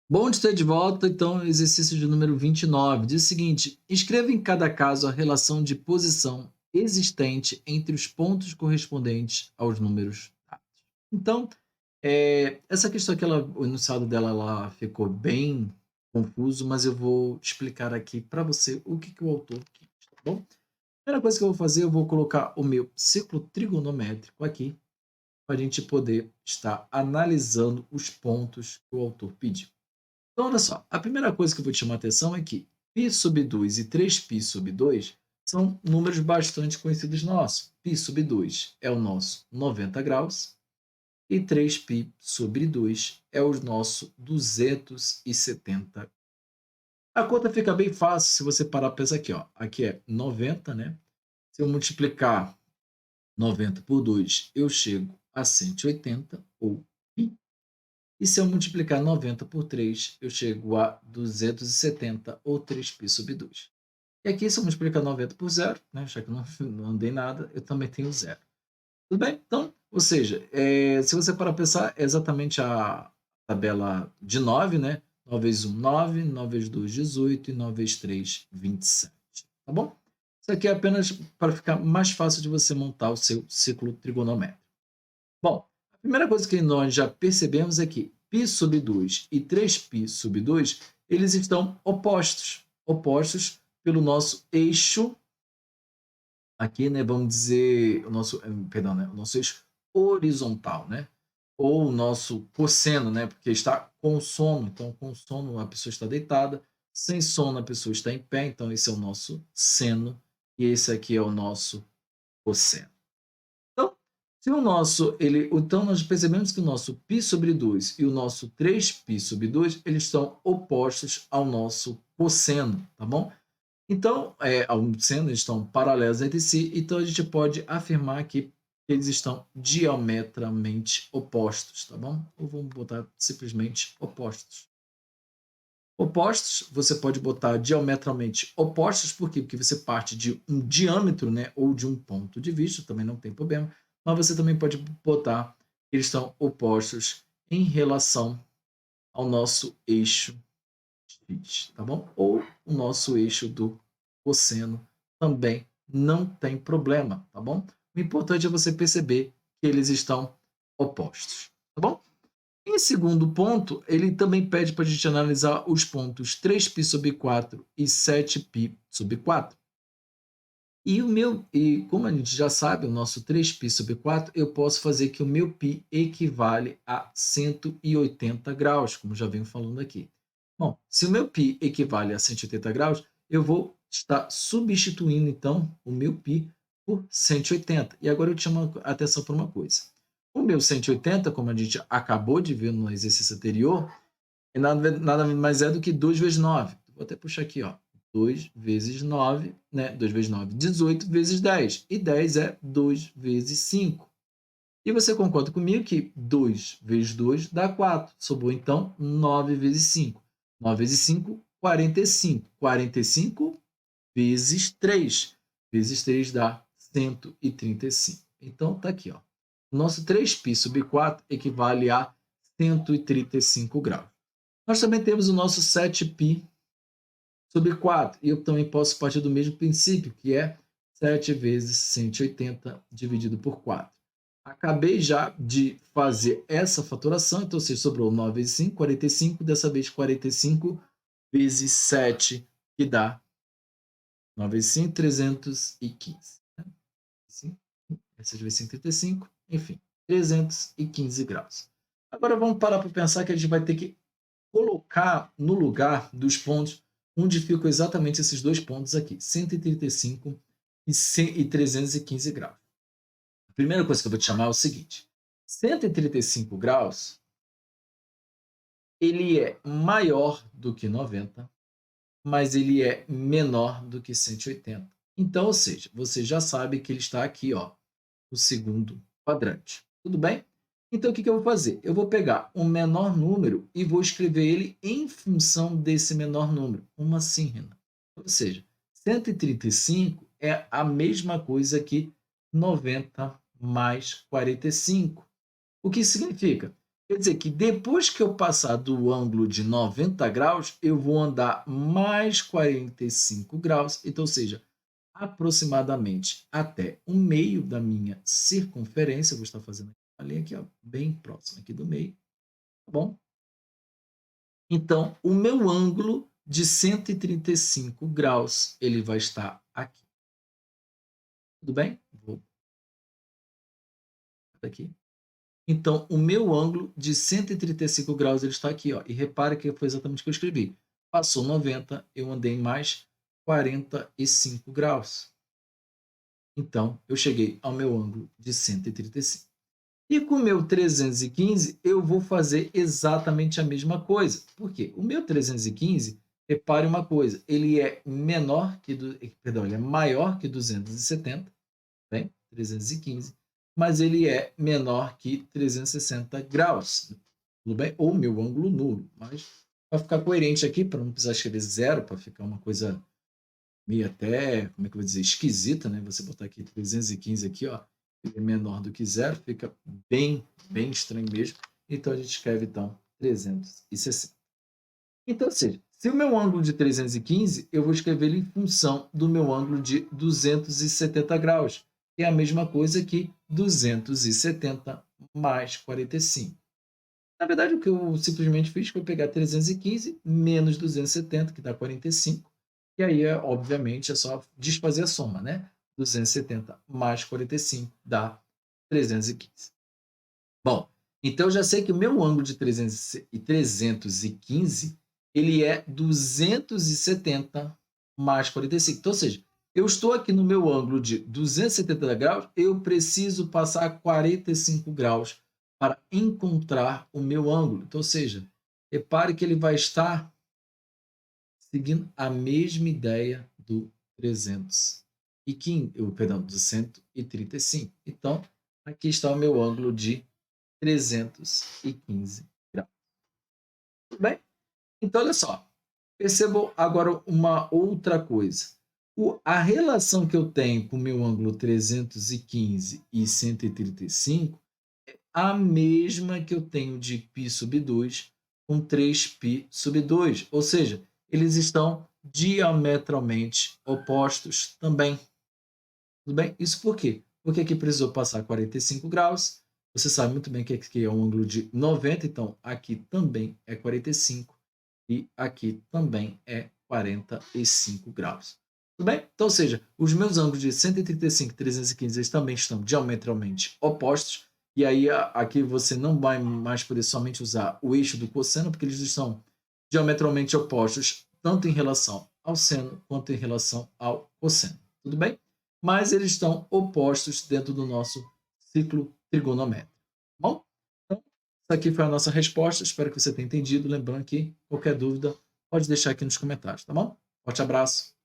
Bom de ter de volta, então, exercício de número 29. Diz o seguinte: escreva em cada caso a relação de posição existente entre os pontos correspondentes aos números dados. Então, essa questão aqui, o enunciado dela ela ficou bem confuso, mas eu vou explicar aqui para você o que o autor quis, tá bom? Primeira coisa que eu vou fazer, eu vou colocar o meu ciclo trigonométrico aqui, para a gente poder estar analisando os pontos que o autor pediu. Então, olha só, a primeira coisa que eu vou te chamar a atenção é que π sub 2 e 3π sub 2 são números bastante conhecidos nossos. Π sub 2 é o nosso 90 graus e 3π sobre 2 é o nosso 270. A conta fica bem fácil se você parar para pensar aqui, ó. Aqui é 90, né? Se eu multiplicar 90 por 2, eu chego a 180, ou π. E se eu multiplicar 90 por 3, eu chego a 270, ou 3π sobre 2. E aqui, se eu multiplicar 90 por zero, né, já que eu não dei nada, eu também tenho zero. Tudo bem? Então, ou seja, se você parar para pensar, é exatamente a tabela de 9, né? 9 vezes 1, 9, 9 vezes 2, 18, e 9 vezes 3, 27. Tá bom? Isso aqui é apenas para ficar mais fácil de você montar o seu ciclo trigonométrico. Bom, a primeira coisa que nós já percebemos é que π sub 2 e 3π sub 2, eles estão opostos pelo nosso eixo, aqui, né, vamos dizer, o nosso, perdão, né, o nosso eixo horizontal, né, ou o nosso cosseno, né, porque está com sono, então com sono a pessoa está deitada, sem sono a pessoa está em pé, então esse é o nosso seno, e esse aqui é o nosso cosseno. Então, se o nosso, então nós percebemos que o nosso π sobre 2 e o nosso 3π sobre 2, eles estão opostos ao nosso cosseno, tá bom? Então, ao seno, eles estão paralelos entre si, então a gente pode afirmar que eles estão diametralmente opostos, tá bom? Ou vamos botar simplesmente opostos. Opostos, você pode botar diametralmente opostos, por quê? Porque você parte de um diâmetro, né, ou de um ponto de vista, também não tem problema, mas você também pode botar que eles estão opostos em relação ao nosso eixo X, tá bom? Ou o nosso eixo do cosseno também não tem problema, tá bom? O importante é você perceber que eles estão opostos, tá bom? Em segundo ponto, ele também pede para a gente analisar os pontos 3π sobre 4 e 7π sobre 4. E como a gente já sabe, o nosso 3π sobre 4, eu posso fazer que o meu π equivale a 180 graus, como já venho falando aqui. Bom, se o meu π equivale a 180 graus, eu vou estar substituindo, então, o meu π por 180. E agora eu te chamo a atenção para uma coisa. O meu 180, como a gente acabou de ver no exercício anterior, é nada mais é do que 2 vezes 9. Vou até puxar aqui, ó. 2 vezes 9, né? 2 vezes 9, 18 vezes 10. E 10 é 2 vezes 5. E você concorda comigo que 2 vezes 2 dá 4. Sobrou, então, 9 vezes 5. 9 vezes 5, 45. 45 vezes 3. Vezes 3 dá 135. Então, tá aqui, ó. O nosso 3π sobre 4 equivale a 135 graus. Nós também temos o nosso 7π sobre 4. E eu também posso partir do mesmo princípio, que é 7 vezes 180 dividido por 4. Acabei já de fazer essa fatoração, então se sobrou 9 vezes 5, 45. Dessa vez 45 vezes 7, que dá 9 vezes 5, 315. Né? 7 vezes 135, enfim, 315 graus. Agora vamos parar para pensar que a gente vai ter que colocar no lugar dos pontos onde ficam exatamente esses dois pontos aqui, 135 e 315 graus. A primeira coisa que eu vou te chamar é o seguinte: 135 graus, ele é maior do que 90, mas ele é menor do que 180. Então, ou seja, você já sabe que ele está aqui, ó, no segundo quadrante. Tudo bem? Então, o que eu vou fazer? Eu vou pegar um menor número e vou escrever ele em função desse menor número, uma sínrima. Ou seja, 135 é a mesma coisa que 90 mais 45. O que significa? Quer dizer que depois que eu passar do ângulo de 90 graus, eu vou andar mais 45 graus, então, ou seja, aproximadamente até o meio da minha circunferência, eu vou estar fazendo uma linha aqui, ó, bem próxima aqui do meio, tá bom? Então, o meu ângulo de 135 graus, ele vai estar aqui. Tudo bem? Vou aqui. Então, o meu ângulo de 135 graus ele está aqui, ó. E repare que foi exatamente o que eu escrevi. Passou 90, eu andei mais 45 graus. Então, eu cheguei ao meu ângulo de 135. E com o meu 315, eu vou fazer exatamente a mesma coisa. Por quê? O meu 315, repare uma coisa, ele é menor que perdão, ele é maior que 270, bem? 315, mas ele é menor que 360 graus, tudo bem? Ou meu ângulo nulo, mas para ficar coerente aqui, para não precisar escrever zero, para ficar uma coisa meio até, como é que eu vou dizer, esquisita, né? Você botar aqui 315 aqui, ó, ele é menor do que zero, fica bem estranho mesmo. Então, a gente escreve, então, 360. Então, ou seja, se o meu ângulo de 315, eu vou escrever ele em função do meu ângulo de 270 graus, que é a mesma coisa que 270 mais 45. Na verdade, o que eu simplesmente fiz foi pegar 315 menos 270, que dá 45, e aí, obviamente, é só desfazer a soma, né? 270 mais 45 dá 315. Bom, então eu já sei que o meu ângulo de 315 ele é 270 mais 45. Então, ou seja, eu estou aqui no meu ângulo de 270 graus, eu preciso passar 45 graus para encontrar o meu ângulo. Então, ou seja, repare que ele vai estar seguindo a mesma ideia do 315, perdão, do 135. Então, aqui está o meu ângulo de 315 graus. Tudo bem? Então, olha só. Percebam agora uma outra coisa. A relação que eu tenho com o meu ângulo 315 e 135 é a mesma que eu tenho de π sub 2 com 3π sub 2. Ou seja, eles estão diametralmente opostos também. Tudo bem? Isso por quê? Porque aqui precisou passar 45 graus. Você sabe muito bem que aqui é um ângulo de 90, então aqui também é 45 e aqui também é 45 graus. Tudo bem? Então, ou seja, os meus ângulos de 135 e 315 eles também estão diametralmente opostos. E aí aqui você não vai mais poder somente usar o eixo do cosseno, porque eles estão diametralmente opostos tanto em relação ao seno quanto em relação ao cosseno. Tudo bem? Mas eles estão opostos dentro do nosso ciclo trigonométrico. Bom, então, essa aqui foi a nossa resposta. Espero que você tenha entendido. Lembrando que qualquer dúvida, pode deixar aqui nos comentários, tá bom? Forte abraço.